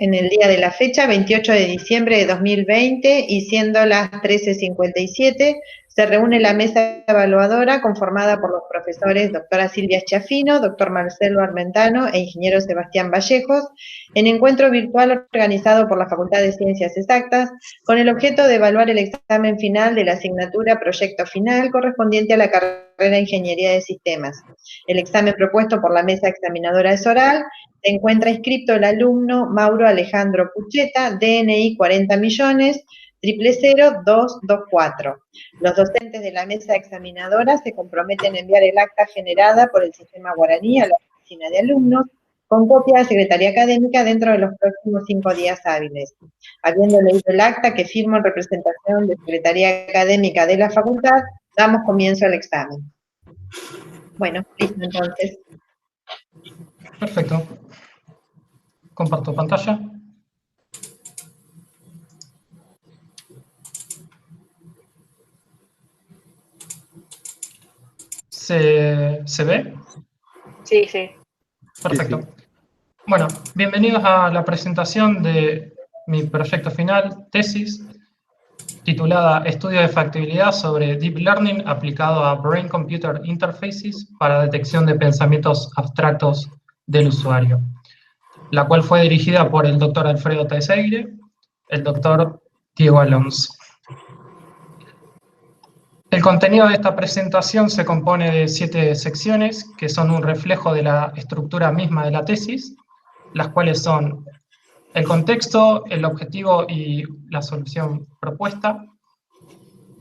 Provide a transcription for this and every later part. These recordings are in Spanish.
En el día de la fecha, 28 de diciembre de 2020, y siendo las 13:57, se reúne la mesa evaluadora conformada por los profesores doctora Silvia Schiaffino, doctor Marcelo Armentano e ingeniero Sebastián Vallejos, en encuentro virtual organizado por la Facultad de Ciencias Exactas, con el objeto de evaluar el examen final de la asignatura Proyecto Final correspondiente a la carrera de Ingeniería de Sistemas. El examen propuesto por la mesa examinadora es oral. Se encuentra inscrito el alumno Mauro Alejandro Pucheta, DNI 40 millones, 000224. Los docentes de la mesa examinadora se comprometen a enviar el acta generada por el sistema guaraní a la oficina de alumnos, con copia a Secretaría Académica dentro de los próximos 5 días hábiles. Habiendo leído el acta que firmo en representación de Secretaría Académica de la Facultad, damos comienzo al examen. Bueno, listo entonces. Perfecto. Comparto pantalla. ¿Se ve? Sí, sí. Perfecto. Bueno, bienvenidos a la presentación de mi proyecto final, tesis, titulada Estudio de factibilidad sobre Deep Learning aplicado a Brain-Computer Interfaces para detección de pensamientos abstractos del usuario, la cual fue dirigida por el doctor Alfredo Teixeira, el doctor Diego Alonso. El contenido de esta presentación se compone de 7 secciones, que son un reflejo de la estructura misma de la tesis, las cuales son el contexto, el objetivo y la solución propuesta,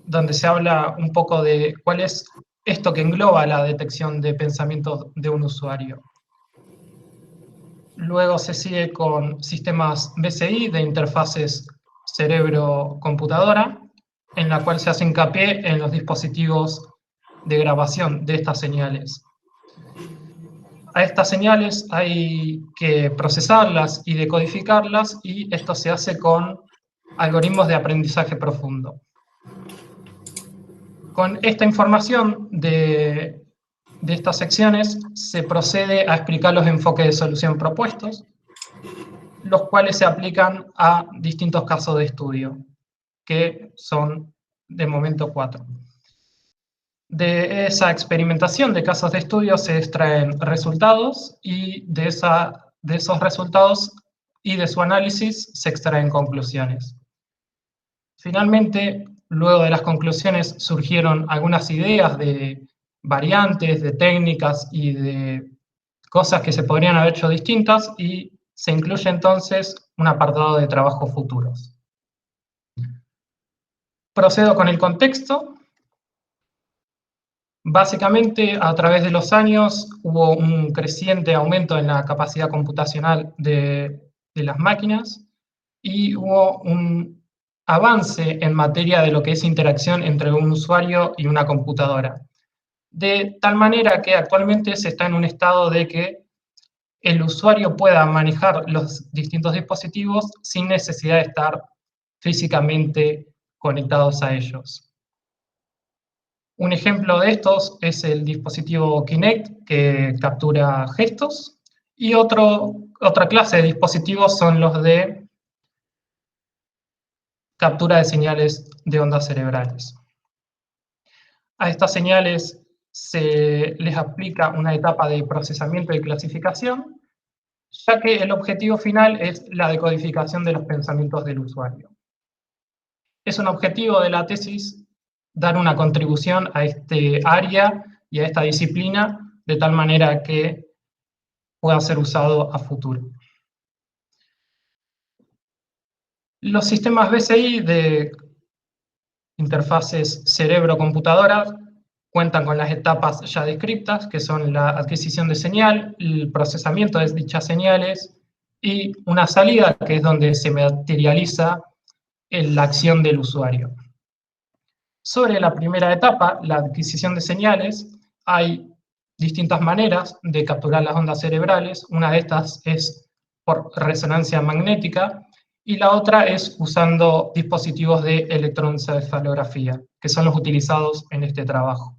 donde se habla un poco de cuál es esto que engloba la detección de pensamientos de un usuario. Luego se sigue con sistemas BCI de interfaces cerebro-computadora, en la cual se hace hincapié en los dispositivos de grabación de estas señales. A estas señales hay que procesarlas y decodificarlas, y esto se hace con algoritmos de aprendizaje profundo. Con esta información de estas secciones se procede a explicar los enfoques de solución propuestos, los cuales se aplican a distintos casos de estudio, que son de momento 4. De esa experimentación de casos de estudio se extraen resultados, y de esos resultados y de su análisis se extraen conclusiones. Finalmente, luego de las conclusiones surgieron algunas ideas de variantes, de técnicas y de cosas que se podrían haber hecho distintas, y se incluye entonces un apartado de trabajos futuros. Procedo con el contexto. Básicamente, a través de los años hubo un creciente aumento en la capacidad computacional de las máquinas, y hubo un avance en materia de lo que es interacción entre un usuario y una computadora. De tal manera que actualmente se está en un estado de que el usuario pueda manejar los distintos dispositivos sin necesidad de estar físicamente conectados a ellos. Un ejemplo de estos es el dispositivo Kinect, que captura gestos, y otra clase de dispositivos son los de captura de señales de ondas cerebrales. A estas señales se les aplica una etapa de procesamiento y clasificación, ya que el objetivo final es la decodificación de los pensamientos del usuario. Es un objetivo de la tesis dar una contribución a este área y a esta disciplina, de tal manera que pueda ser usado a futuro. Los sistemas BCI de interfaces cerebro-computadora cuentan con las etapas ya descritas, que son la adquisición de señal, el procesamiento de dichas señales y una salida, que es donde se materializa la acción del usuario. Sobre la primera etapa, la adquisición de señales, hay distintas maneras de capturar las ondas cerebrales. Una de estas es por resonancia magnética, y la otra es usando dispositivos de electroencefalografía, que son los utilizados en este trabajo.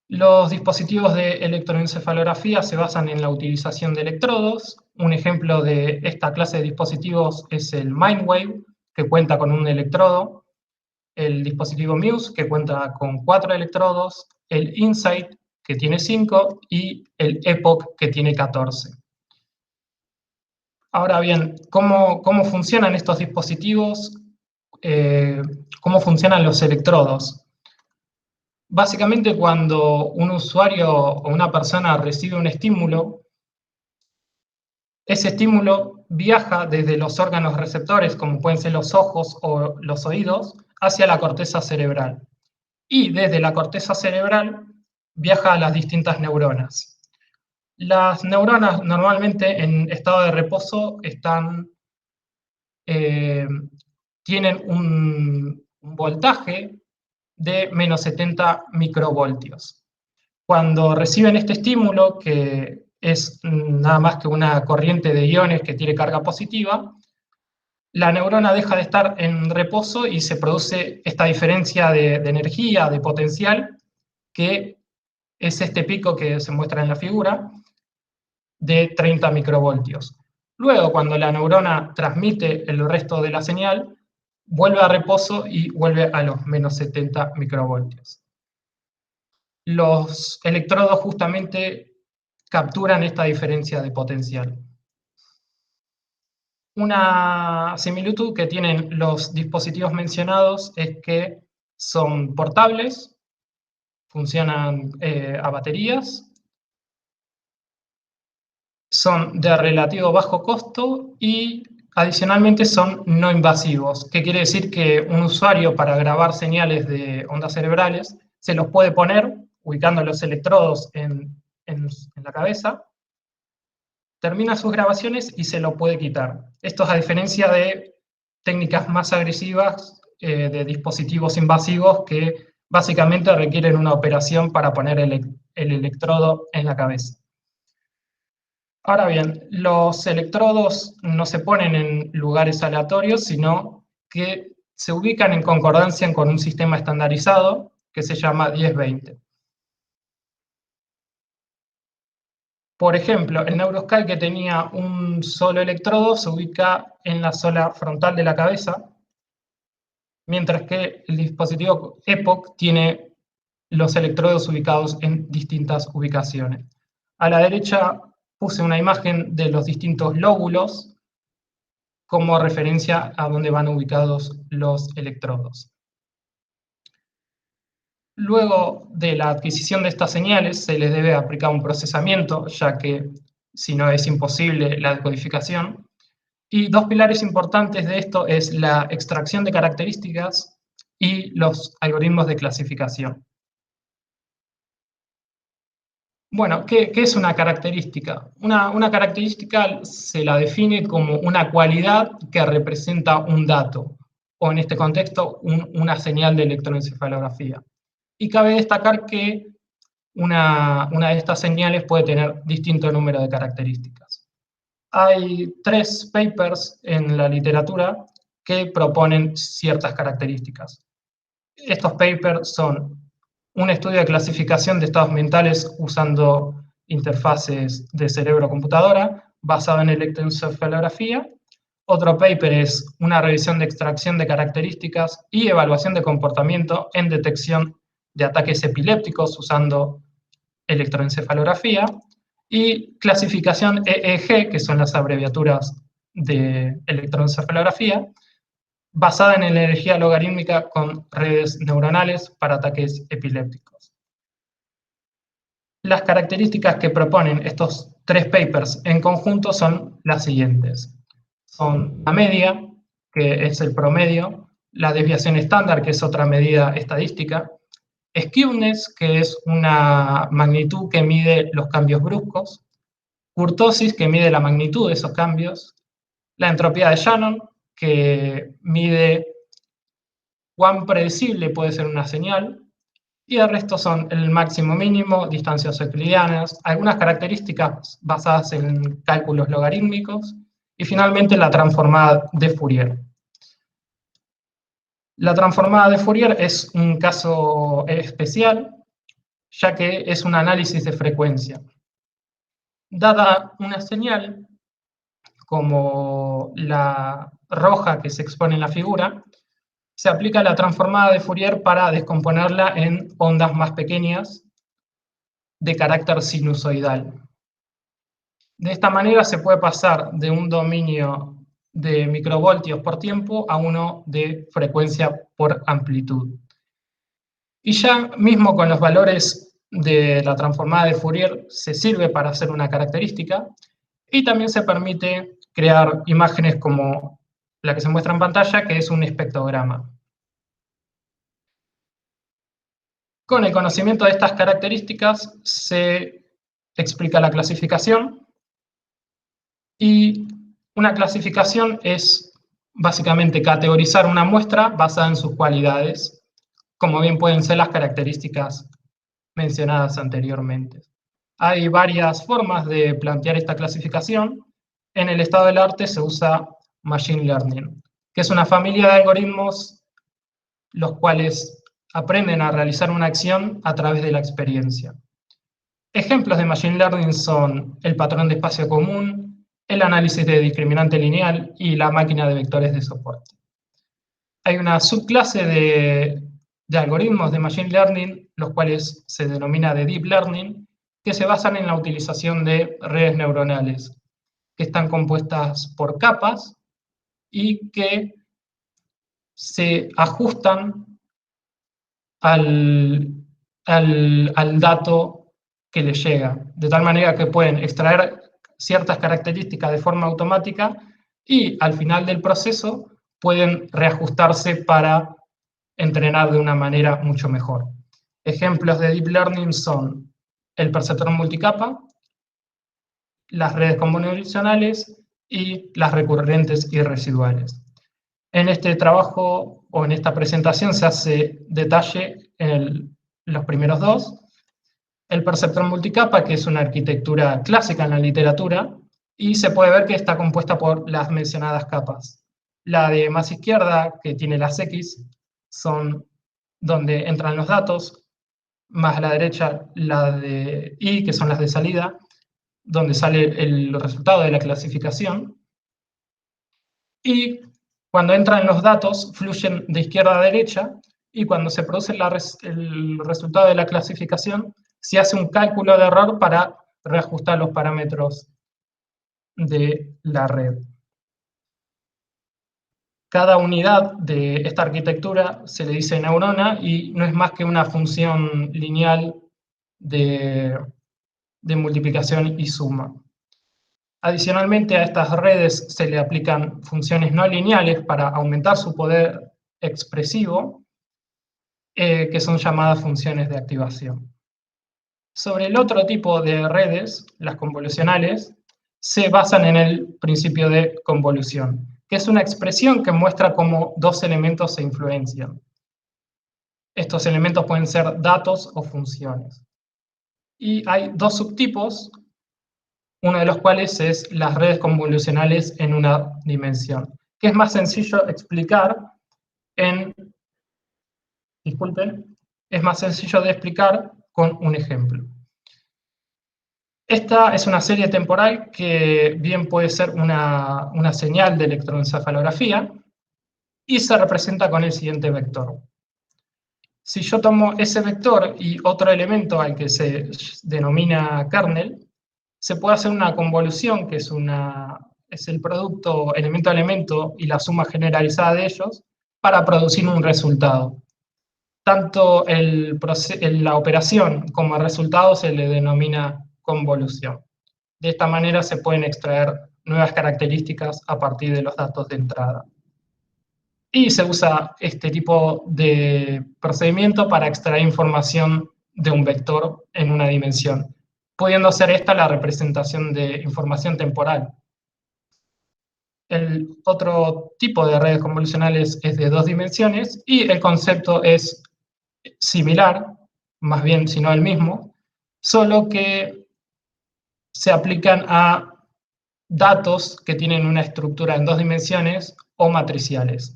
Los dispositivos de electroencefalografía se basan en la utilización de electrodos. Un ejemplo de esta clase de dispositivos es el Mindwave, que cuenta con un electrodo, el dispositivo Muse, que cuenta con 4 electrodos, el Insight, que tiene 5, y el Epoch, que tiene 14. Ahora bien, ¿cómo funcionan estos dispositivos? ¿Cómo funcionan los electrodos? Básicamente, cuando un usuario o una persona recibe un estímulo, ese estímulo viaja desde los órganos receptores, como pueden ser los ojos o los oídos, hacia la corteza cerebral. Y desde la corteza cerebral viaja a las distintas neuronas. Las neuronas normalmente en estado de reposo tienen un voltaje de menos 70 microvoltios. Cuando reciben este estímulo, que es nada más que una corriente de iones que tiene carga positiva, la neurona deja de estar en reposo y se produce esta diferencia de energía, de potencial, que es este pico que se muestra en la figura, de 30 microvoltios. Luego, cuando la neurona transmite el resto de la señal, vuelve a reposo y vuelve a los menos 70 microvoltios. Los electrodos justamente capturan esta diferencia de potencial. Una similitud que tienen los dispositivos mencionados es que son portables, funcionan a baterías, son de relativo bajo costo y adicionalmente son no invasivos, que quiere decir que un usuario para grabar señales de ondas cerebrales se los puede poner ubicando los electrodos en la cabeza, termina sus grabaciones y se lo puede quitar. Esto es a diferencia de técnicas más agresivas de dispositivos invasivos que básicamente requieren una operación para poner el electrodo en la cabeza. Ahora bien, los electrodos no se ponen en lugares aleatorios, sino que se ubican en concordancia con un sistema estandarizado que se llama 10-20. Por ejemplo, el NeuroSky, que tenía un solo electrodo, se ubica en la zona frontal de la cabeza, mientras que el dispositivo Epoch tiene los electrodos ubicados en distintas ubicaciones. A la derecha puse una imagen de los distintos lóbulos como referencia a dónde van ubicados los electrodos. Luego de la adquisición de estas señales se les debe aplicar un procesamiento, ya que si no es imposible la decodificación. Y dos pilares importantes de esto es la extracción de características y los algoritmos de clasificación. Bueno, ¿qué es una característica? Una característica se la define como una cualidad que representa un dato, o en este contexto, una señal de electroencefalografía. Y cabe destacar que una de estas señales puede tener distinto número de características. Hay 3 papers en la literatura que proponen ciertas características. Estos papers son un estudio de clasificación de estados mentales usando interfaces de cerebro-computadora basado en electroencefalografía. Otro paper es una revisión de extracción de características y evaluación de comportamiento en detección de ataques epilépticos usando electroencefalografía. Y clasificación EEG, que son las abreviaturas de electroencefalografía, basada en la energía logarítmica con redes neuronales para ataques epilépticos. Las características que proponen estos 3 papers en conjunto son las siguientes. Son la media, que es el promedio, la desviación estándar, que es otra medida estadística, skewness, que es una magnitud que mide los cambios bruscos, kurtosis, que mide la magnitud de esos cambios, la entropía de Shannon, que mide cuán predecible puede ser una señal, y el resto son el máximo mínimo, distancias euclidianas, algunas características basadas en cálculos logarítmicos, y finalmente la transformada de Fourier. La transformada de Fourier es un caso especial, ya que es un análisis de frecuencia. Dada una señal, como la roja que se expone en la figura, se aplica la transformada de Fourier para descomponerla en ondas más pequeñas de carácter sinusoidal. De esta manera se puede pasar de un dominio de microvoltios por tiempo a uno de frecuencia por amplitud. Y ya mismo con los valores de la transformada de Fourier se sirve para hacer una característica, y también se permite crear imágenes como la que se muestra en pantalla, que es un espectrograma. Con el conocimiento de estas características se explica la clasificación, y una clasificación es básicamente categorizar una muestra basada en sus cualidades, como bien pueden ser las características mencionadas anteriormente. Hay varias formas de plantear esta clasificación. En el estado del arte se usa Machine Learning, que es una familia de algoritmos los cuales aprenden a realizar una acción a través de la experiencia. Ejemplos de Machine Learning son el patrón de espacio común, el análisis de discriminante lineal y la máquina de vectores de soporte. Hay una subclase de algoritmos de Machine Learning, los cuales se denomina de Deep Learning, que se basan en la utilización de redes neuronales, que están compuestas por capas y que se ajustan al dato que les llega, de tal manera que pueden extraer ciertas características de forma automática y al final del proceso pueden reajustarse para entrenar de una manera mucho mejor. Ejemplos de Deep Learning son el perceptrón multicapa, las redes convolucionales y las recurrentes y residuales. En este trabajo o en esta presentación se hace detalle en los primeros dos. El perceptrón multicapa, que es una arquitectura clásica en la literatura, y se puede ver que está compuesta por las mencionadas capas. La de más izquierda, que tiene las X, son donde entran los datos, más a la derecha la de Y, que son las de salida, donde sale el resultado de la clasificación. Y cuando entran los datos, fluyen de izquierda a derecha, y cuando se produce el resultado de la clasificación, se hace un cálculo de error para reajustar los parámetros de la red. Cada unidad de esta arquitectura se le dice neurona y no es más que una función lineal de multiplicación y suma. Adicionalmente, a estas redes se le aplican funciones no lineales para aumentar su poder expresivo, que son llamadas funciones de activación. Sobre el otro tipo de redes, las convolucionales, se basan en el principio de convolución, que es una expresión que muestra cómo dos elementos se influencian. Estos elementos pueden ser datos o funciones. Y hay dos subtipos, uno de los cuales es las redes convolucionales en una dimensión, que es más sencillo explicar es más sencillo de explicar con un ejemplo. Esta es una serie temporal que bien puede ser una señal de electroencefalografía y se representa con el siguiente vector. Si yo tomo ese vector y otro elemento al que se denomina kernel, se puede hacer una convolución, que es el producto elemento a elemento y la suma generalizada de ellos, para producir un resultado. Tanto la operación como el resultado se le denomina convolución. De esta manera se pueden extraer nuevas características a partir de los datos de entrada. Y se usa este tipo de procedimiento para extraer información de un vector en una dimensión, pudiendo ser esta la representación de información temporal. El otro tipo de redes convolucionales es de dos dimensiones y el concepto es similar, más bien si no el mismo, solo que se aplican a datos que tienen una estructura en dos dimensiones o matriciales.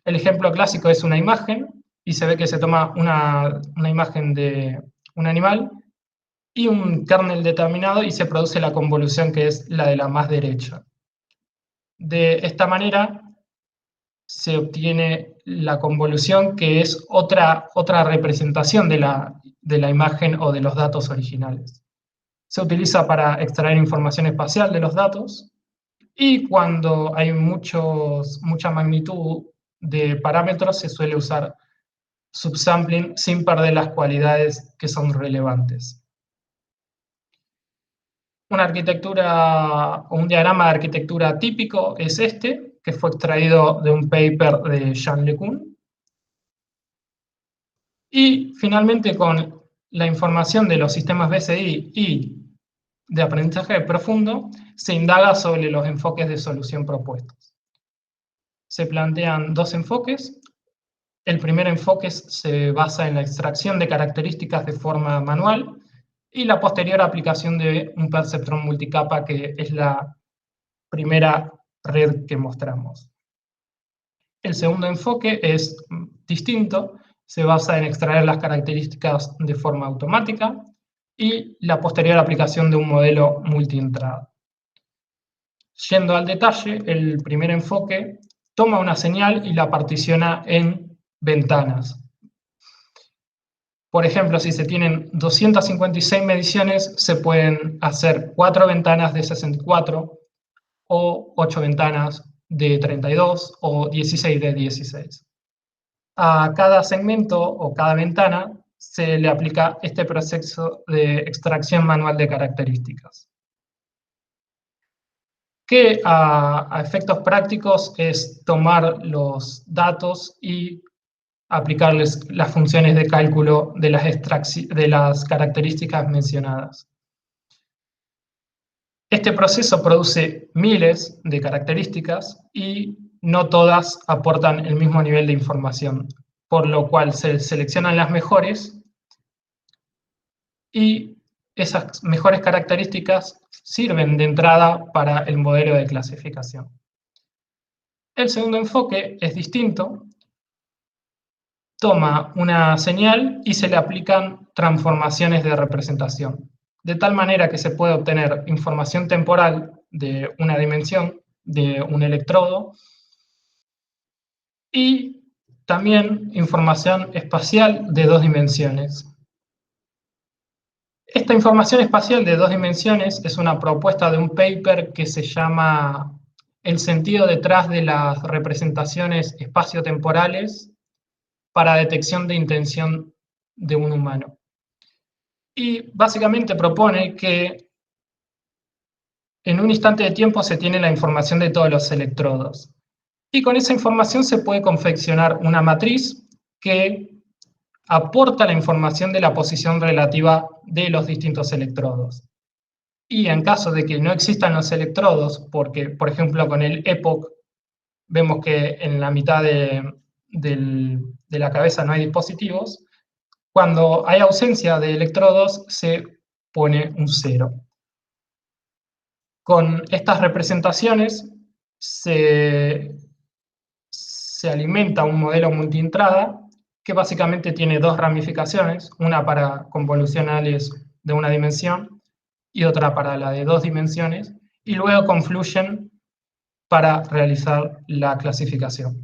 El ejemplo clásico es una imagen, y se ve que se toma una imagen de un animal, y un kernel determinado, y se produce la convolución que es la de la más derecha. De esta manera se obtiene la convolución, que es otra representación de la imagen o de los datos originales. Se utiliza para extraer información espacial de los datos, y cuando hay mucha magnitud de parámetros se suele usar subsampling sin perder las cualidades que son relevantes. Una arquitectura o un diagrama de arquitectura típico es este, que fue extraído de un paper de Jean LeCun. Y finalmente, con la información de los sistemas BCI y de aprendizaje profundo, se indaga sobre los enfoques de solución propuestos. Se plantean dos enfoques. El primer enfoque se basa en la extracción de características de forma manual, y la posterior aplicación de un perceptrón multicapa, que es la primera red que mostramos. El segundo enfoque es distinto, se basa en extraer las características de forma automática, y la posterior aplicación de un modelo multientrada. Yendo al detalle, el primer enfoque toma una señal y la particiona en ventanas. Por ejemplo, si se tienen 256 mediciones, se pueden hacer 4 ventanas de 64, o 8 ventanas de 32, o 16 de 16. A cada segmento o cada ventana se le aplica este proceso de extracción manual de características, que a efectos prácticos es tomar los datos y aplicarles las funciones de cálculo de las características mencionadas. Este proceso produce miles de características y no todas aportan el mismo nivel de información, por lo cual se seleccionan las mejores, y esas mejores características sirven de entrada para el modelo de clasificación. El segundo enfoque es distinto. Toma una señal y se le aplican transformaciones de representación, de tal manera que se puede obtener información temporal de una dimensión, de un electrodo, y también información espacial de 2 dimensiones. Esta información espacial de 2 dimensiones es una propuesta de un paper que se llama El sentido detrás de las representaciones espaciotemporales para detección de intención de un humano. Y básicamente propone que en un instante de tiempo se tiene la información de todos los electrodos, y con esa información se puede confeccionar una matriz que aporta la información de la posición relativa de los distintos electrodos. Y en caso de que no existan los electrodos, porque por ejemplo con el EPOC vemos que en la mitad de la cabeza no hay dispositivos, cuando hay ausencia de electrodos se pone un 0. Con estas representaciones se alimenta un modelo multientrada que básicamente tiene 2 ramificaciones, una para convolucionales de una dimensión y otra para la de 2 dimensiones, y luego confluyen para realizar la clasificación.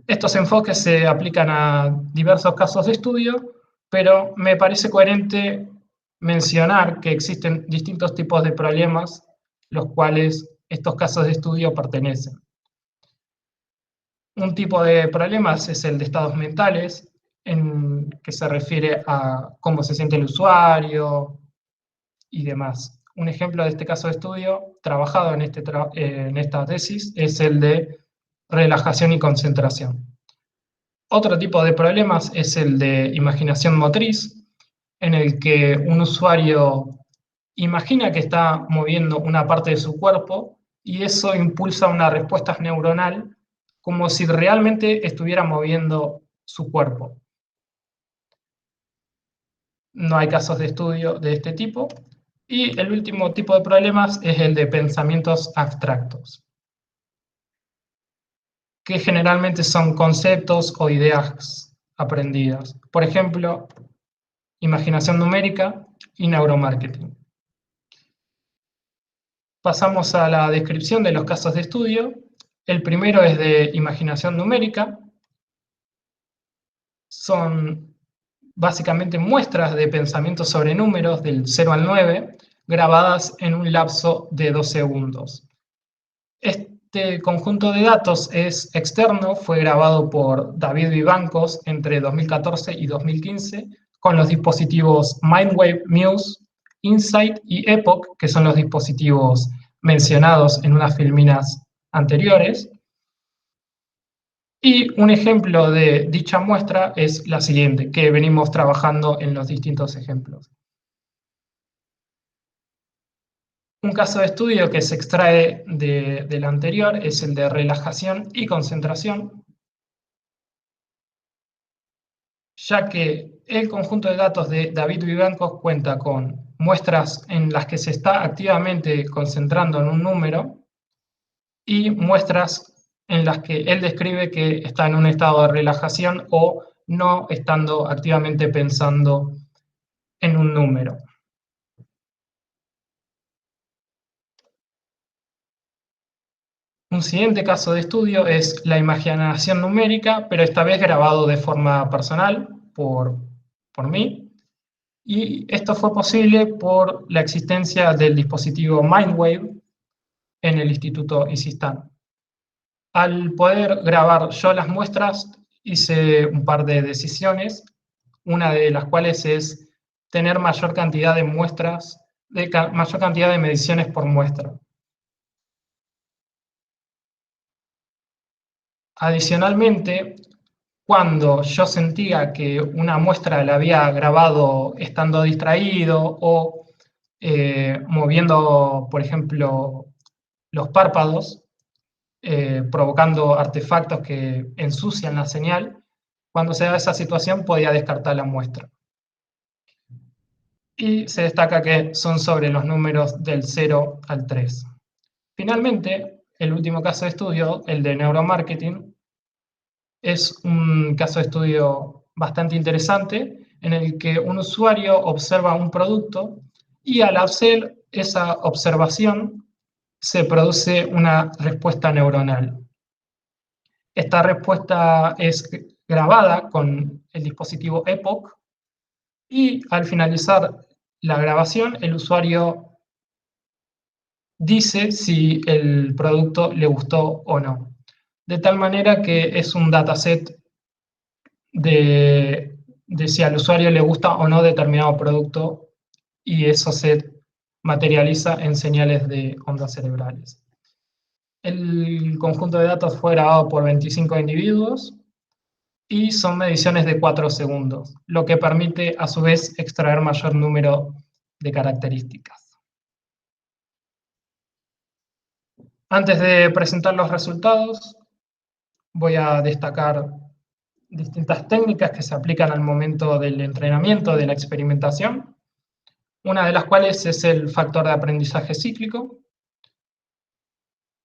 Estos enfoques se aplican a diversos casos de estudio, pero me parece coherente mencionar que existen distintos tipos de problemas los cuales estos casos de estudio pertenecen. Un tipo de problemas es el de estados mentales, en que se refiere a cómo se siente el usuario y demás. Un ejemplo de este caso de estudio, trabajado en esta tesis, es el de relajación y concentración. Otro tipo de problemas es el de imaginación motriz, en el que un usuario imagina que está moviendo una parte de su cuerpo y eso impulsa una respuesta neuronal como si realmente estuviera moviendo su cuerpo. No hay casos de estudio de este tipo. Y el último tipo de problemas es el de pensamientos abstractos, que generalmente son conceptos o ideas aprendidas. Por ejemplo, imaginación numérica y neuromarketing. Pasamos a la descripción de los casos de estudio. El primero es de imaginación numérica. Son básicamente muestras de pensamiento sobre números del 0 al 9, grabadas en un lapso de 2 segundos. Este conjunto de datos es externo, fue grabado por David Vivancos entre 2014 y 2015 con los dispositivos Mindwave Muse, Insight y Epoch, que son los dispositivos mencionados en unas filminas anteriores. Y un ejemplo de dicha muestra es la siguiente, que venimos trabajando en los distintos ejemplos. Un caso de estudio que se extrae del anterior es el de relajación y concentración, ya que el conjunto de datos de David Vivancos cuenta con muestras en las que se está activamente concentrando en un número y muestras en las que él describe que está en un estado de relajación o no estando activamente pensando en un número. Un siguiente caso de estudio es la imaginación numérica, pero esta vez grabado de forma personal por mí. Y esto fue posible por la existencia del dispositivo Mindwave en el Instituto ISISTAN. Al poder grabar yo las muestras, hice un par de decisiones, una de las cuales es tener mayor cantidad de muestras, mayor cantidad de mediciones por muestra. Adicionalmente, cuando yo sentía que una muestra la había grabado estando distraído o moviendo, por ejemplo, los párpados, provocando artefactos que ensucian la señal, cuando se da esa situación podía descartar la muestra. Y se destaca que son sobre los números del 0 al 3. Finalmente, el último caso de estudio, el de neuromarketing, es un caso de estudio bastante interesante en el que un usuario observa un producto y al hacer esa observación se produce una respuesta neuronal. Esta respuesta es grabada con el dispositivo Epoch y al finalizar la grabación el usuario dice si el producto le gustó o no. De tal manera que es un dataset de si al usuario le gusta o no determinado producto y eso se materializa en señales de ondas cerebrales. El conjunto de datos fue grabado por 25 individuos y son mediciones de 4 segundos, lo que permite a su vez extraer mayor número de características. Antes de presentar los resultados, voy a destacar distintas técnicas que se aplican al momento del entrenamiento, de la experimentación, una de las cuales es el factor de aprendizaje cíclico,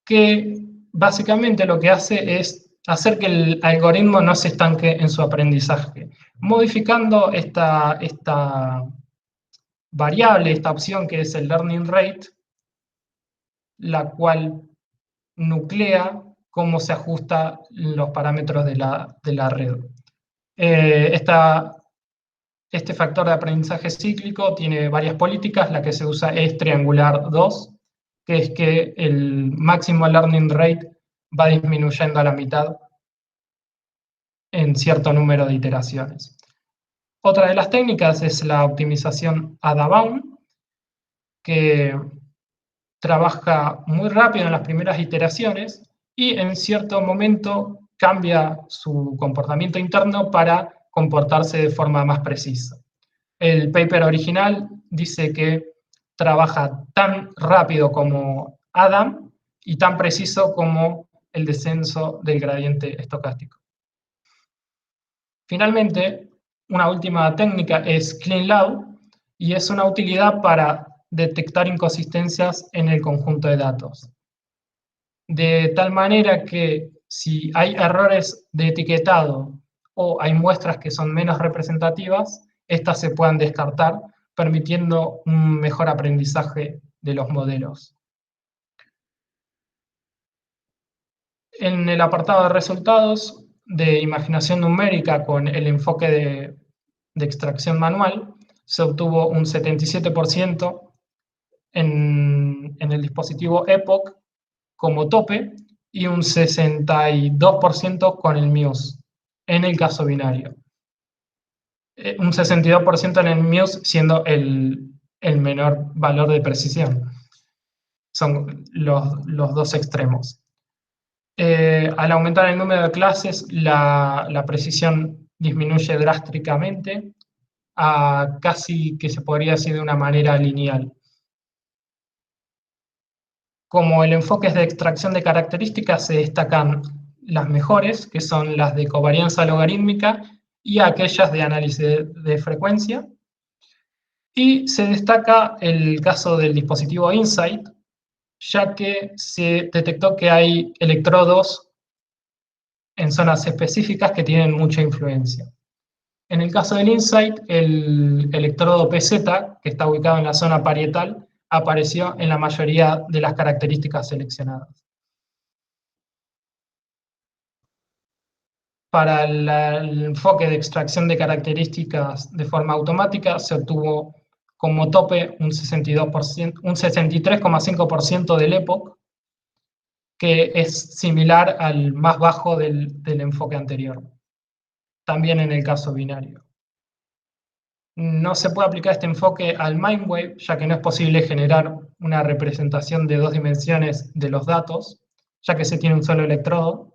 que básicamente lo que hace es hacer que el algoritmo no se estanque en su aprendizaje, modificando esta variable, esta opción que es el learning rate, la cual nuclea cómo se ajustan los parámetros de la red. Este factor de aprendizaje cíclico tiene varias políticas, la que se usa es triangular 2, que es que el máximo learning rate va disminuyendo a la mitad en cierto número de iteraciones. Otra de las técnicas es la optimización Ada-Bound, que trabaja muy rápido en las primeras iteraciones y en cierto momento cambia su comportamiento interno para comportarse de forma más precisa. El paper original dice que trabaja tan rápido como Adam y tan preciso como el descenso del gradiente estocástico. Finalmente, una última técnica es CleanLAW y es una utilidad para detectar inconsistencias en el conjunto de datos. De tal manera que si hay errores de etiquetado o hay muestras que son menos representativas, estas se puedan descartar, permitiendo un mejor aprendizaje de los modelos. En el apartado de resultados de imaginación numérica con el enfoque de extracción manual, se obtuvo un 77% en el dispositivo Epoch como tope y un 62% con el Muse, en el caso binario. Un 62% en el Muse siendo el menor valor de precisión. Son los dos extremos. Al aumentar el número de clases, la precisión disminuye drásticamente a casi que se podría decir de una manera lineal. Como el enfoque es de extracción de características, se destacan las mejores, que son las de covarianza logarítmica y aquellas de análisis de frecuencia. Y se destaca el caso del dispositivo InSight, ya que se detectó que hay electrodos en zonas específicas que tienen mucha influencia. En el caso del InSight, el electrodo PZ, que está ubicado en la zona parietal, apareció en la mayoría de las características seleccionadas. Para el enfoque de extracción de características de forma automática, se obtuvo como tope un 63,5% del Epoch, que es similar al más bajo del enfoque anterior, también en el caso binario. No se puede aplicar este enfoque al Mindwave, ya que no es posible generar una representación de 2 dimensiones de los datos, ya que se tiene un solo electrodo.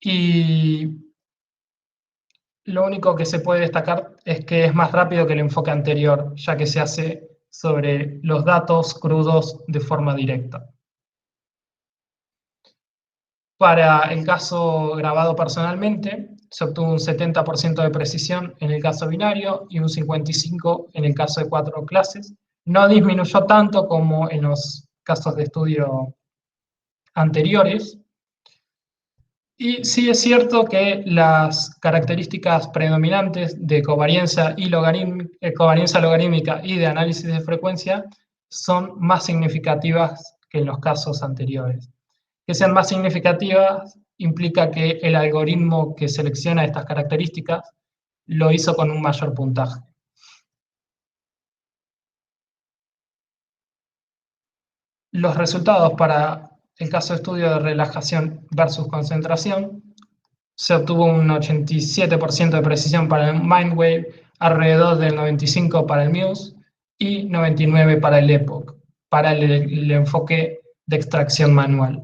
Y lo único que se puede destacar es que es más rápido que el enfoque anterior, ya que se hace sobre los datos crudos de forma directa. Para el caso grabado personalmente, se obtuvo un 70% de precisión en el caso binario y un 55% en el caso de 4 clases. No disminuyó tanto como en los casos de estudio anteriores. Y sí es cierto que las características predominantes de covarianza logarítmica y de análisis de frecuencia son más significativas que en los casos anteriores. Que sean más significativas implica que el algoritmo que selecciona estas características lo hizo con un mayor puntaje. Los resultados para el caso de estudio de relajación versus concentración, se obtuvo un 87% de precisión para el Mindwave, alrededor del 95% para el Muse y 99% para el Epoch, para el enfoque de extracción manual.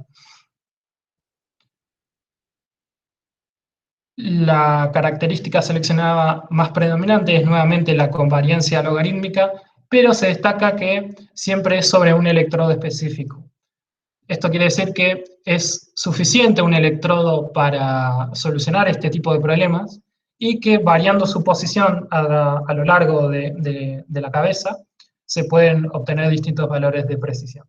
La característica seleccionada más predominante es nuevamente la covarianza logarítmica, pero se destaca que siempre es sobre un electrodo específico. Esto quiere decir que es suficiente un electrodo para solucionar este tipo de problemas y que variando su posición a lo largo de la cabeza se pueden obtener distintos valores de precisión.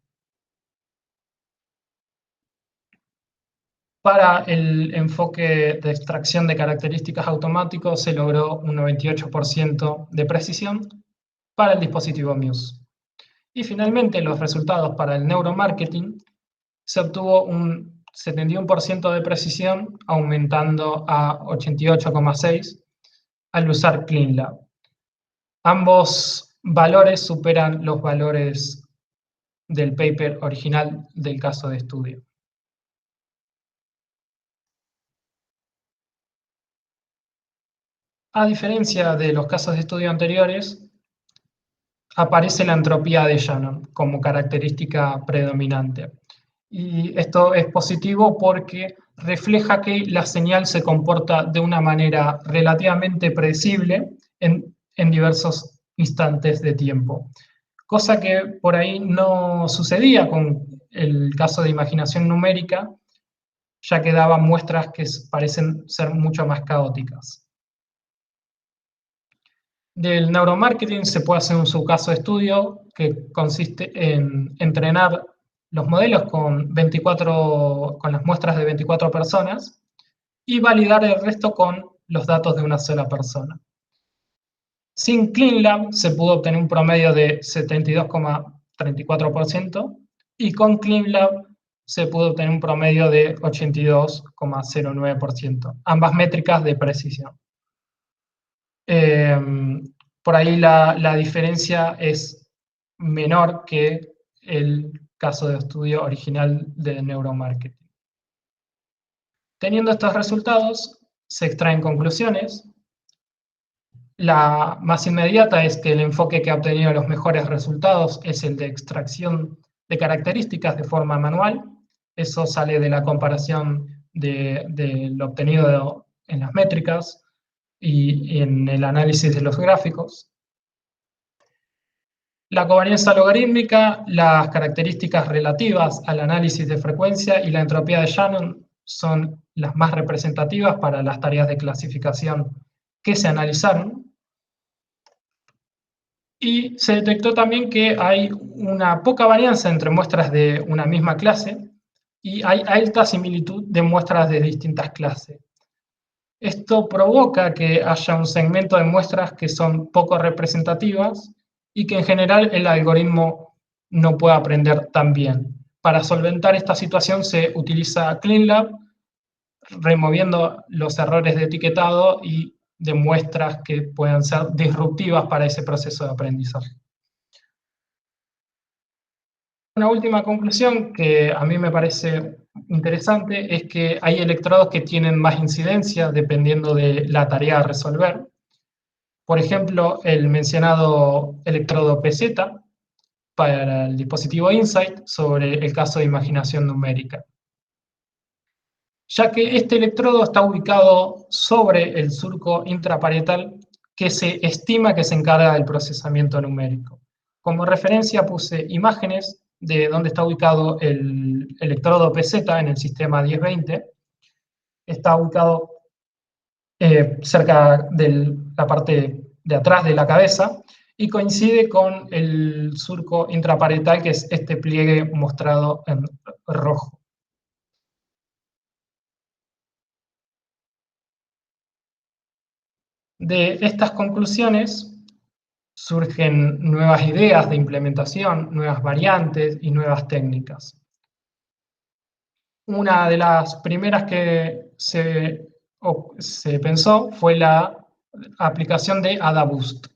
Para el enfoque de extracción de características automático se logró un 98% de precisión para el dispositivo Muse. Y finalmente los resultados para el neuromarketing se obtuvo un 71% de precisión, aumentando a 88,6% al usar CleanLab. Ambos valores superan los valores del paper original del caso de estudio. A diferencia de los casos de estudio anteriores, aparece la entropía de Shannon como característica predominante. Y esto es positivo porque refleja que la señal se comporta de una manera relativamente predecible en diversos instantes de tiempo. Cosa que por ahí no sucedía con el caso de imaginación numérica, ya que daba muestras que parecen ser mucho más caóticas. Del neuromarketing se puede hacer un subcaso de estudio que consiste en entrenar los modelos con las muestras de 24 personas y validar el resto con los datos de una sola persona. Sin CleanLab se pudo obtener un promedio de 72,34% y con CleanLab se pudo obtener un promedio de 82,09%, ambas métricas de precisión. Por ahí la diferencia es menor que el caso de estudio original de neuromarketing. Teniendo estos resultados, se extraen conclusiones. La más inmediata es que el enfoque que ha obtenido los mejores resultados es el de extracción de características de forma manual. Eso sale de la comparación de lo obtenido en las métricas y en el análisis de los gráficos. La covarianza logarítmica, las características relativas al análisis de frecuencia y la entropía de Shannon son las más representativas para las tareas de clasificación que se analizaron. Y se detectó también que hay una poca varianza entre muestras de una misma clase y hay alta similitud de muestras de distintas clases. Esto provoca que haya un segmento de muestras que son poco representativas y que en general el algoritmo no puede aprender tan bien. Para solventar esta situación se utiliza CleanLab, removiendo los errores de etiquetado y de muestras que puedan ser disruptivas para ese proceso de aprendizaje. Una última conclusión que a mí me parece interesante es que hay electrodos que tienen más incidencia dependiendo de la tarea a resolver. Por ejemplo, el mencionado electrodo PZ para el dispositivo InSight sobre el caso de imaginación numérica, ya que este electrodo está ubicado sobre el surco intraparietal que se estima que se encarga del procesamiento numérico. Como referencia puse imágenes de dónde está ubicado el electrodo PZ en el sistema 1020. Está ubicado cerca de la parte de atrás de la cabeza y coincide con el surco intraparietal, que es este pliegue mostrado en rojo. De estas conclusiones surgen nuevas ideas de implementación, nuevas variantes y nuevas técnicas. Una de las primeras que se pensó fue la aplicación de AdaBoost,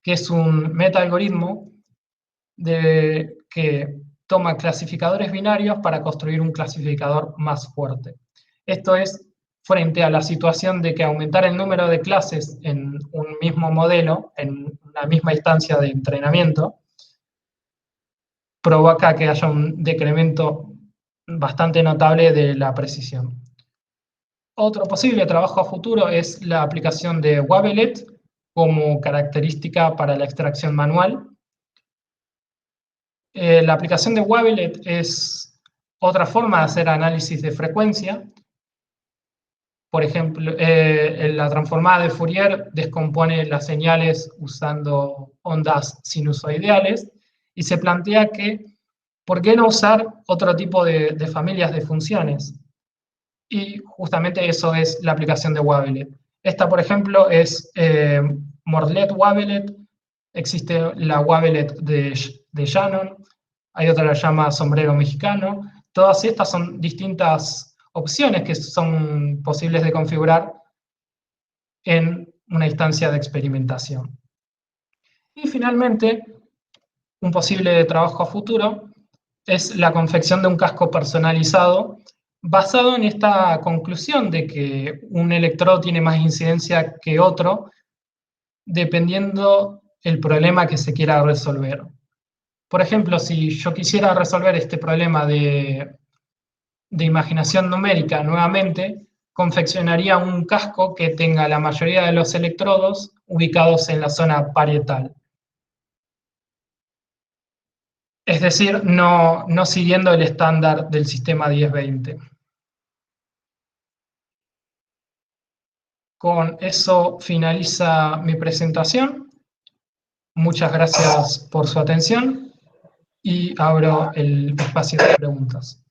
que es un meta-algoritmo que toma clasificadores binarios para construir un clasificador más fuerte. Esto es frente a la situación de que aumentar el número de clases en un mismo modelo, en una misma instancia de entrenamiento, provoca que haya un decremento bastante notable de la precisión. Otro posible trabajo a futuro es la aplicación de Wavelet como característica para la extracción manual. La aplicación de Wavelet es otra forma de hacer análisis de frecuencia. Por ejemplo, la transformada de Fourier descompone las señales usando ondas sinusoidales y se plantea que, ¿por qué no usar otro tipo de familias de funciones? Y justamente eso es la aplicación de Wavelet. Esta, por ejemplo, es Morlet Wavelet. Existe la Wavelet de Shannon. Hay otra que se llama sombrero mexicano. Todas estas son distintas opciones que son posibles de configurar en una instancia de experimentación. Y finalmente, un posible trabajo a futuro es la confección de un casco personalizado basado en esta conclusión de que un electrodo tiene más incidencia que otro dependiendo el problema que se quiera resolver. Por ejemplo, si yo quisiera resolver este problema de imaginación numérica nuevamente, confeccionaría un casco que tenga la mayoría de los electrodos ubicados en la zona parietal. Es decir, no siguiendo el estándar del sistema 1020. Con eso finaliza mi presentación. Muchas gracias por su atención y abro el espacio de preguntas.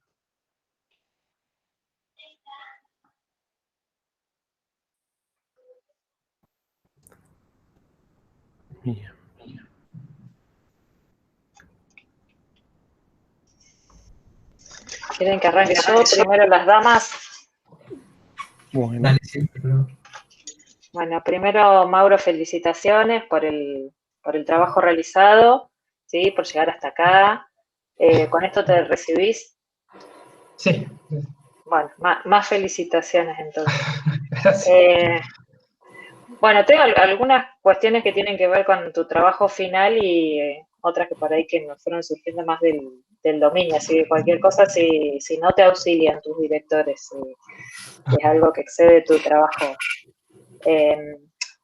Bien. ¿Quieren que arranque yo? Primero las damas. Bueno. Dale, sí, pero... Bueno, primero, Mauro, felicitaciones por el trabajo realizado, ¿sí? Por llegar hasta acá. ¿Con esto te recibís? Sí. Bueno, más felicitaciones entonces. Gracias. Bueno, tengo algunas cuestiones que tienen que ver con tu trabajo final y otras que por ahí que nos fueron surgiendo más del dominio, así que cualquier cosa, si no te auxilian tus directores, si es algo que excede tu trabajo.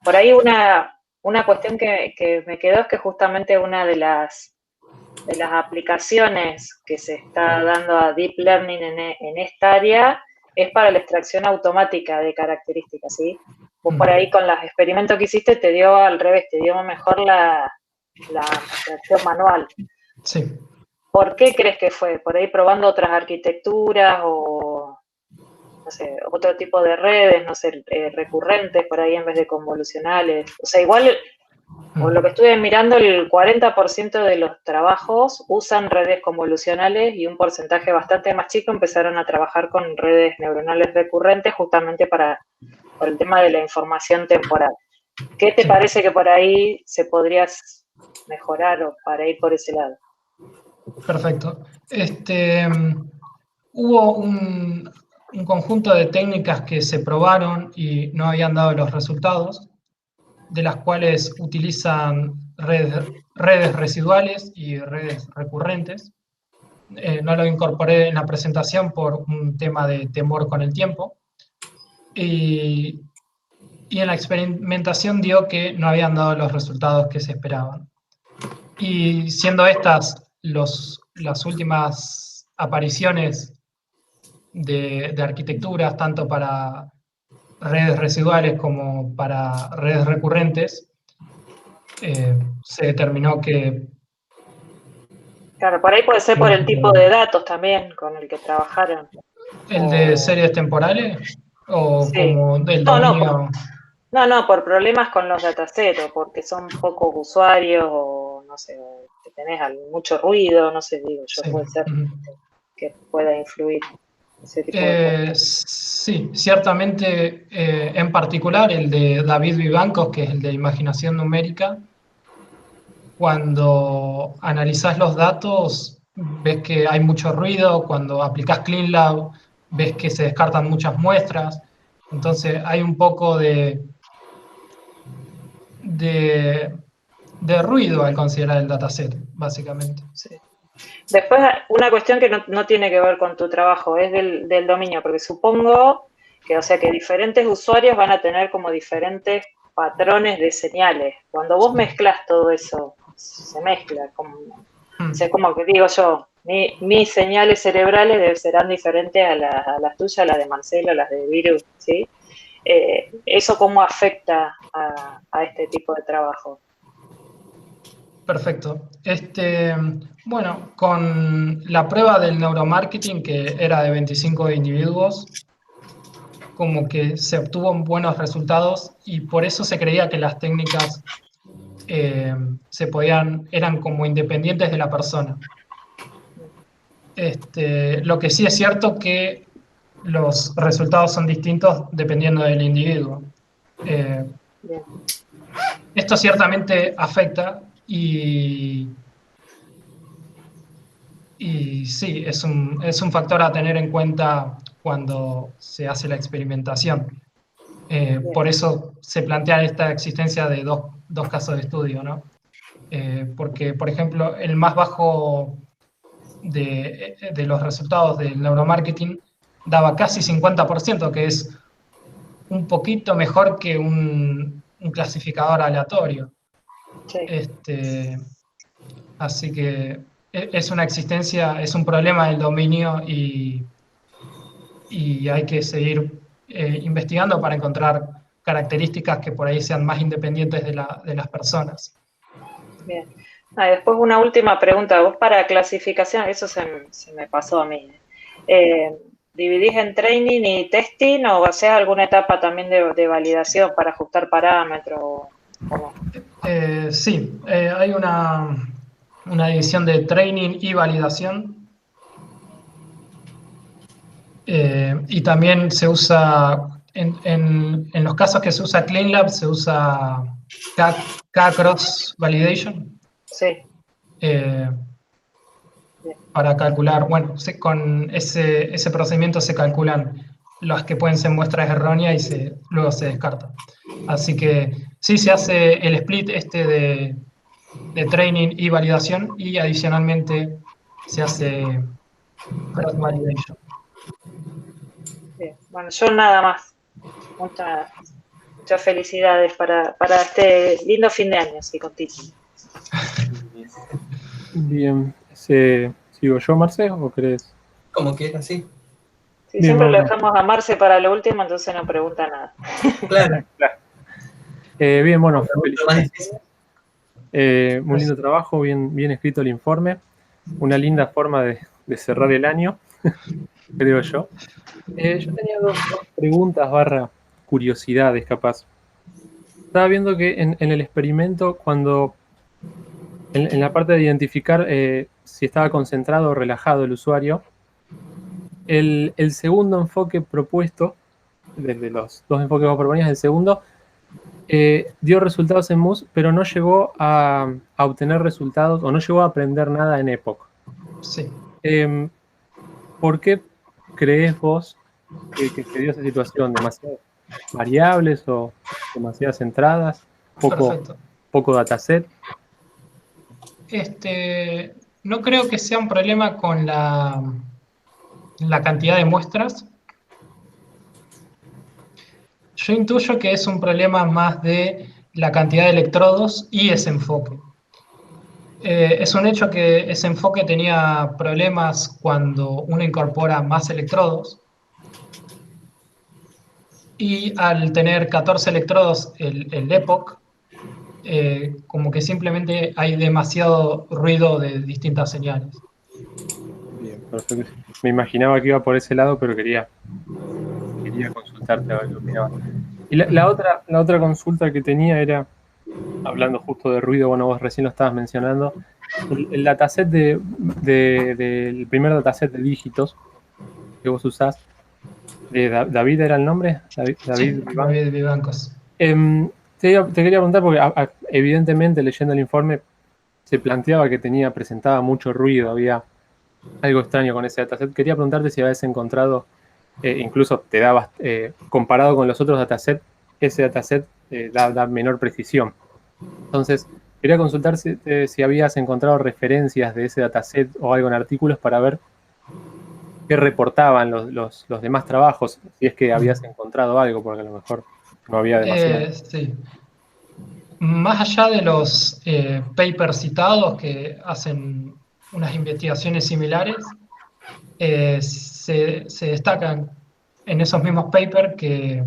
Por ahí una cuestión que me quedó es que justamente una de las aplicaciones que se está dando a Deep Learning en esta área es para la extracción automática de características, ¿sí? Vos por ahí con los experimentos que hiciste te dio al revés, te dio mejor la extracción manual. Sí. ¿Por qué crees que fue? ¿Por ahí probando otras arquitecturas o, no sé, otro tipo de redes, no sé, recurrentes por ahí en vez de convolucionales? O sea, igual, por lo que estuve mirando, el 40% de los trabajos usan redes convolucionales y un porcentaje bastante más chico empezaron a trabajar con redes neuronales recurrentes justamente por el tema de la información temporal. ¿Qué te parece que por ahí se podría mejorar o para ir por ese lado? Perfecto. Hubo un conjunto de técnicas que se probaron y no habían dado los resultados, de las cuales utilizan redes residuales y redes recurrentes. No lo incorporé en la presentación por un tema de temor con el tiempo. Y en la experimentación dio que no habían dado los resultados que se esperaban. Y siendo estas las últimas apariciones de arquitecturas, tanto para redes residuales como para redes recurrentes, se determinó que... Claro, por ahí puede ser por el tipo de datos también con el que trabajaron. ¿El de series temporales? ¿O Sí. como del dominio? No, por problemas con los datasets, porque son pocos usuarios o no sé, o que tenés mucho ruido, no sé, digo yo, Sí. puede ser que pueda influir ese tipo de cosas. Sí, ciertamente, en particular el de David Vivancos, que es el de imaginación numérica, cuando analizás los datos ves que hay mucho ruido, cuando aplicás CleanLab ves que se descartan muchas muestras, entonces hay un poco de ruido al considerar el dataset, básicamente. Sí. Después, una cuestión que no tiene que ver con tu trabajo, es del dominio, porque supongo que, o sea, que diferentes usuarios van a tener como diferentes patrones de señales. Cuando vos mezclas todo eso, se mezcla, o sea, es como que digo yo, mis señales cerebrales serán diferentes a las tuyas, a las de Marcelo, a las de Virus, ¿sí? ¿Eso cómo afecta a este tipo de trabajo? Perfecto. Bueno, con la prueba del neuromarketing, que era de 25 individuos, como que se obtuvo buenos resultados y por eso se creía que las técnicas eran como independientes de la persona. Lo que sí es cierto que los resultados son distintos dependiendo del individuo. Esto ciertamente afecta y sí, es un factor a tener en cuenta cuando se hace la experimentación. Por eso se plantea esta existencia de dos casos de estudio, ¿no? Porque, por ejemplo, el más bajo de los resultados del neuromarketing daba casi 50%, que es un poquito mejor que un clasificador aleatorio. Sí. Así que es una existencia, es un problema del dominio y hay que seguir investigando para encontrar características que por ahí sean más independientes de las personas. Bien. Después una última pregunta. Vos para clasificación, eso se me pasó a mí. ¿Dividís en training y testing o hacés alguna etapa también de validación para ajustar parámetros o no? Sí, hay una división de training y validación. Y también se usa, en los casos que se usa CleanLab, se usa K-Cross Validation. Sí. Para calcular, bueno, con ese procedimiento se calculan las que pueden ser muestras erróneas y luego se descarta. Así que sí se hace el split de training y validación, y adicionalmente se hace cross validation. Bien. Bueno, yo nada más. Muchas felicidades para este lindo fin de año, sí, con Titi. Bien, ¿sigo yo, Marce, o crees? Como quieras, sí. Sí, Bien, siempre lo vamos. dejamos a Marce para lo último, entonces no pregunta nada. Claro. Claro. Bien, bueno, Lo más difícil. muy lindo trabajo, bien escrito el informe. Una linda forma de cerrar el año, creo yo. Yo tenía dos preguntas / curiosidades, capaz. Estaba viendo que en el experimento, cuando en la parte de identificar si estaba concentrado o relajado el usuario, el segundo enfoque propuesto, desde los dos enfoques que vos proponías, el segundo dio resultados en MUS, pero no llegó a obtener resultados o no llegó a aprender nada en Epoch. Sí. ¿Por qué crees vos que se dio esa situación? ¿Demasiadas variables o demasiadas entradas? Perfecto. ¿Poco dataset? No creo que sea un problema con la cantidad de muestras. Yo intuyo que es un problema más de la cantidad de electrodos y ese enfoque. Es un hecho que ese enfoque tenía problemas cuando uno incorpora más electrodos, y al tener 14 electrodos el Epoch, como que simplemente hay demasiado ruido de distintas señales. Bien, perfecto. Me imaginaba que iba por ese lado, pero quería consultarte a ver qué opinabas. Y la otra consulta que tenía era, hablando justo de ruido, bueno, vos recién lo estabas mencionando, el dataset del primer dataset de dígitos que vos usás, ¿David era el nombre? David Sí, Vivan. David Vivancos. Te quería preguntar, porque evidentemente leyendo el informe se planteaba que presentaba mucho ruido, había algo extraño con ese dataset. Quería preguntarte si habías encontrado, incluso te dabas, comparado con los otros datasets, ese dataset da menor precisión. Entonces, quería consultar si habías encontrado referencias de ese dataset o algo en artículos para ver qué reportaban los demás trabajos, si es que habías encontrado algo, porque a lo mejor no había demasiado. Sí. Más allá de los papers citados que hacen unas investigaciones similares, se destacan en esos mismos papers que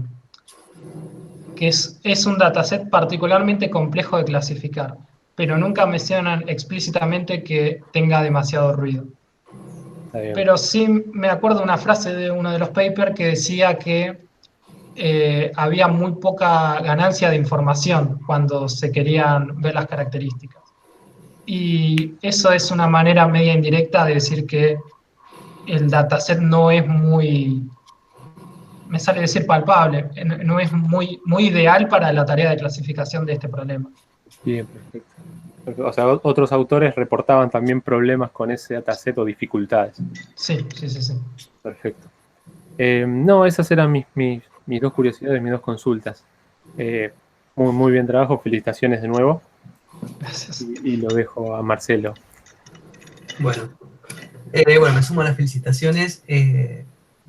es un dataset particularmente complejo de clasificar, pero nunca mencionan explícitamente que tenga demasiado ruido. Está bien. Pero sí me acuerdo una frase de uno de los papers que decía que había muy poca ganancia de información cuando se querían ver las características. Y eso es una manera media indirecta de decir que el dataset no es muy, me sale decir palpable, no es muy ideal para la tarea de clasificación de este problema. Bien, perfecto. O sea, otros autores reportaban también problemas con ese dataset o dificultades. Sí. Perfecto. No, esas eran mis dos curiosidades, mis dos consultas. Muy bien trabajo, felicitaciones de nuevo. Gracias. Y lo dejo a Marcelo. Bueno, me sumo a las felicitaciones.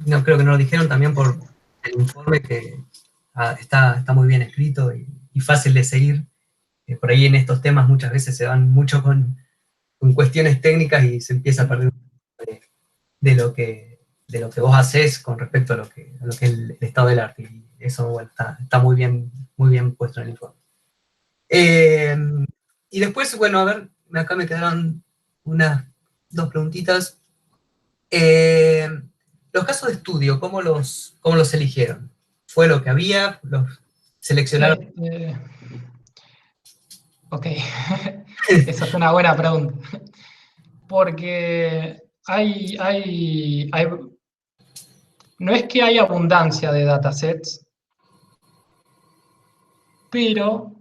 No creo que no lo dijeron también por el informe que está muy bien escrito y fácil de seguir. Por ahí en estos temas muchas veces se van mucho con cuestiones técnicas y se empieza a perder de lo que vos haces con respecto a lo que es el estado del arte. Y eso, bueno, está muy bien puesto en el informe. Y después, bueno, a ver, acá me quedaron unas dos preguntitas. Los casos de estudio, ¿cómo los eligieron? ¿Fue lo que había? ¿Los seleccionaron? Ok, esa es una buena pregunta. Porque no es que hay abundancia de datasets, pero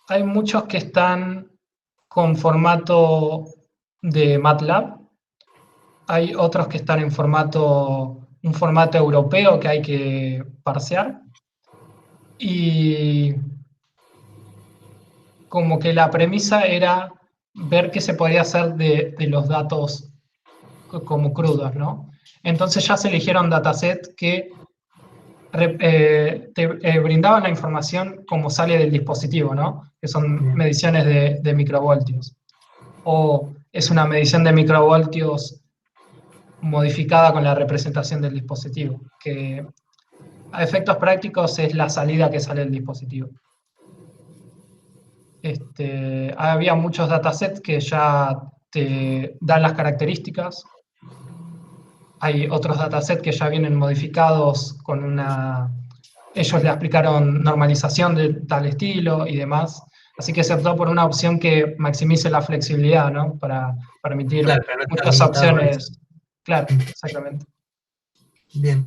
hay muchos que están con formato de MATLAB, hay otros que están en un formato europeo que hay que parsear, y como que la premisa era ver qué se podía hacer de los datos como crudos, ¿no? Entonces ya se eligieron datasets que te brindaban la información como sale del dispositivo, ¿no? Que son Bien. mediciones de microvoltios. O es una medición de microvoltios modificada con la representación del dispositivo, que a efectos prácticos es la salida que sale del dispositivo. Había muchos datasets que ya te dan las características. Hay otros datasets que ya vienen modificados con ellos le aplicaron normalización de tal estilo y demás. Así que se optó por una opción que maximice la flexibilidad, ¿no? Para permitir Claro, pero no estar muchas limitado a eso. opciones. Claro, exactamente. Bien.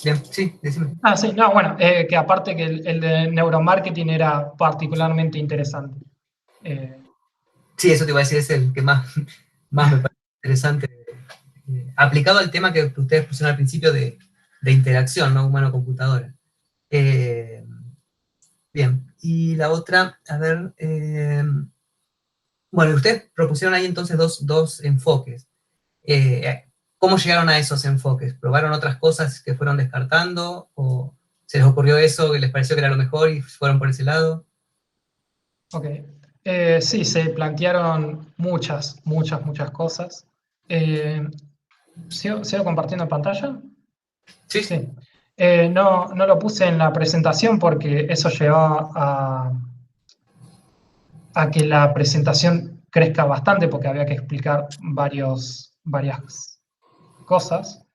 Bien, sí, decime. Sí, no, bueno, que aparte que el de neuromarketing era particularmente interesante. Sí, eso te iba a decir, es el que más me parece interesante. Aplicado al tema que ustedes pusieron al principio de interacción, ¿no? Humano-computadora. Bien, y la otra, a ver, bueno, ustedes propusieron ahí entonces dos enfoques. ¿Cómo llegaron a esos enfoques? ¿Probaron otras cosas que fueron descartando? ¿O se les ocurrió eso que les pareció que era lo mejor y fueron por ese lado? Ok. Sí, se plantearon muchas cosas. ¿Sigo compartiendo pantalla? Sí. Sí. No lo puse en la presentación porque eso llevaba a que la presentación crezca bastante porque había que explicar varias cosas,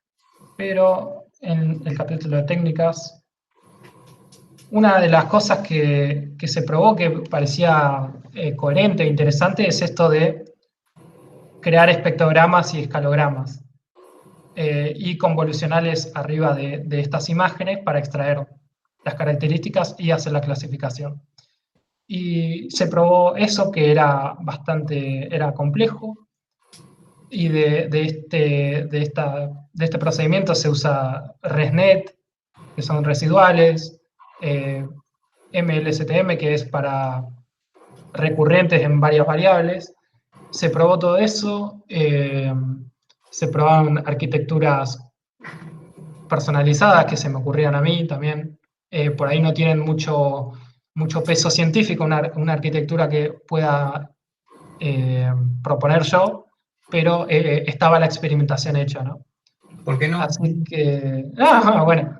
pero en el capítulo de técnicas, una de las cosas que se probó que parecía coherente e interesante es esto de crear espectrogramas y escalogramas y convolucionales arriba de estas imágenes para extraer las características y hacer la clasificación. Y se probó eso que era complejo, y de este procedimiento se usa ResNet, que son residuales, MLSTM, que es para recurrentes en varias variables. Se probó todo eso, se probaron arquitecturas personalizadas que se me ocurrían a mí también. Por ahí no tienen mucho peso científico, una arquitectura que pueda proponer yo, pero estaba la experimentación hecha, ¿no? ¿Por qué no? Así que, bueno,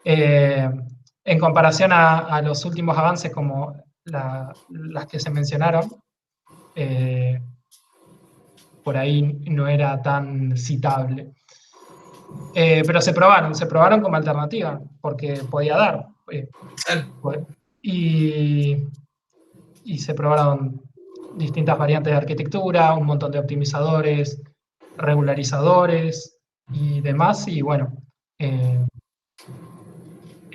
en comparación a los últimos avances como las que se mencionaron, por ahí no era tan citable. Pero se probaron como alternativa, porque podía dar. Y se probaron distintas variantes de arquitectura, un montón de optimizadores, regularizadores y demás, y bueno, en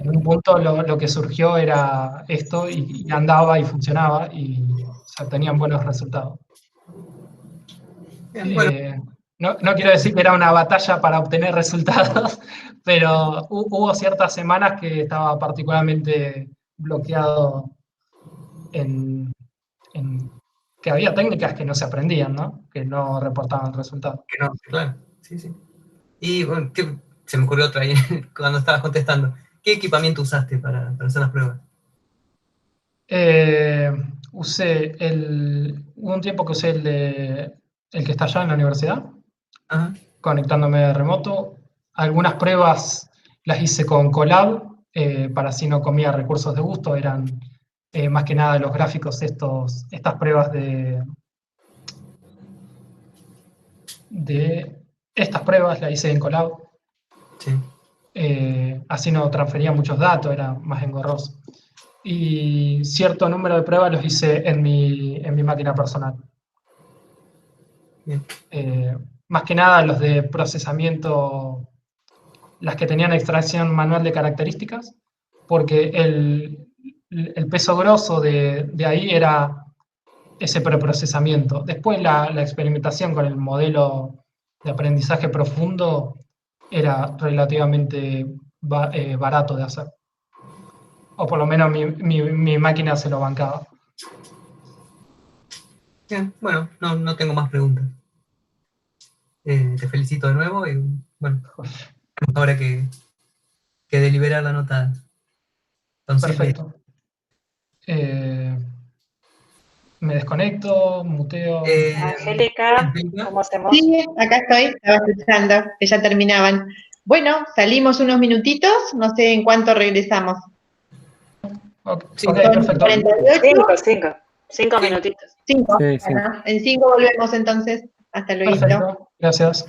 un punto lo que surgió era esto, y andaba y funcionaba, y se obtenían buenos resultados. Bien, bueno. No quiero decir que era una batalla para obtener resultados, pero hubo ciertas semanas que estaba particularmente bloqueado en que había técnicas que no se aprendían, ¿no? Que no reportaban resultados. Que no, claro, sí, sí. Y bueno, se me ocurrió otra ahí cuando estabas contestando. ¿Qué equipamiento usaste para hacer las pruebas? Hubo un tiempo que usé el que está allá en la universidad, Ajá. conectándome de remoto. Algunas pruebas las hice con Colab, para si no comía recursos de gusto, eran más que nada los gráficos, estas pruebas estas pruebas las hice en Colab. Sí. Así no transfería muchos datos, era más engorroso. y cierto número de pruebas los hice en mi máquina personal. Bien. Más que nada los de procesamiento, las que tenían extracción manual de características, porque el peso grosso de ahí era ese preprocesamiento. Después la experimentación con el modelo de aprendizaje profundo era relativamente barato de hacer. O por lo menos mi máquina se lo bancaba. Bien, bueno, no tengo más preguntas. Te felicito de nuevo y bueno, ahora que deliberar la nota. Entonces, Perfecto. Me desconecto, muteo. Angélica, ¿cómo hacemos? Sí, acá estoy, estaba escuchando, que ya terminaban. Bueno, salimos unos minutitos, no sé en cuánto regresamos. Ok, Sí, perfecto. 48. 5 minutitos. 5. Sí, sí. Bueno, en 5 volvemos entonces. Hasta luego. Perfecto, gracias.